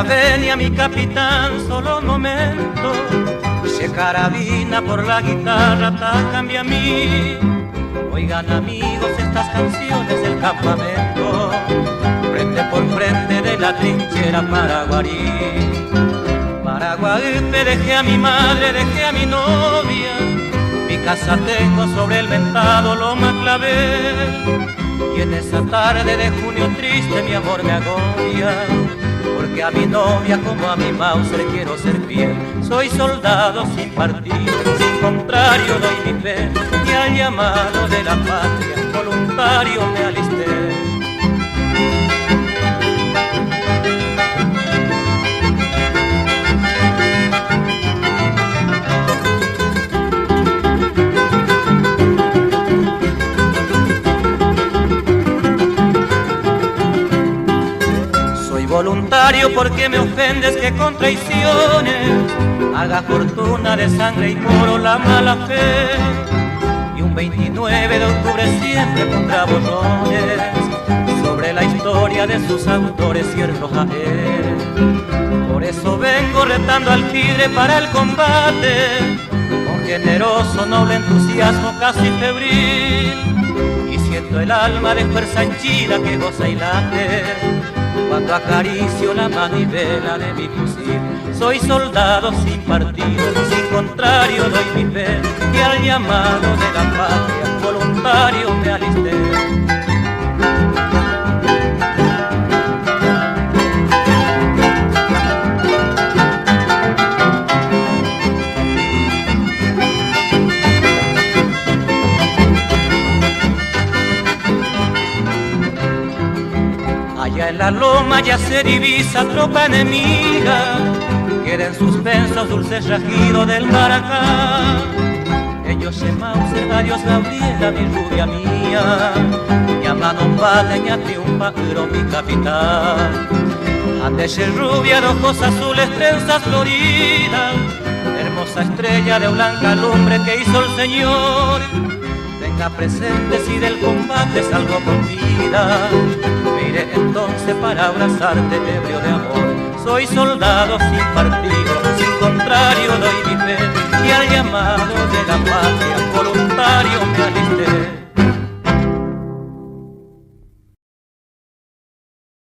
venia mi capitán, solo un momento. Se carabina por la guitarra, cambia a mí. Oigan amigos estas canciones del campamento, frente por frente de la trinchera Paraguarí. Paraguarípe dejé a mi madre, dejé a mi novia, mi casa tengo sobre el ventado loma clavel. Y en esa tarde de junio triste mi amor me agobia, porque a mi novia como a mi Mauser quiero ser fiel. Soy soldado sin partido, sin contrario doy mi fe, y al llamado de la patria voluntario me alisté. Voluntario porque me ofendes que con traiciones haga fortuna de sangre y coro la mala fe. Y un 29 de octubre siempre pondrá borrones sobre la historia de sus autores ciertos a él. Por eso vengo retando al tigre para el combate, con generoso noble entusiasmo casi febril. Y siento el alma de fuerza henchida que goza y late cuando acaricio la manivela de mi fusil. Soy soldado sin partido, sin contrario doy mi fe, y al llamado de la patria voluntario me alisté. Allá en la loma ya se divisa tropa enemiga, queda en suspenso dulce rajido del maracá. Ellos se Mauser, adiós Gabriela, mi rubia mía, llaman un baleña triunfa, pero mi capitán. Andese rubia de ojos azules, trenzas floridas, hermosa estrella de blanca lumbre que hizo el Señor. Tenga presente si del combate salgo con vida, me iré entonces para abrazarte ebrio de amor. Soy soldado sin partido, sin contrario doy mi fe, y al llamado de la patria voluntario me alisté.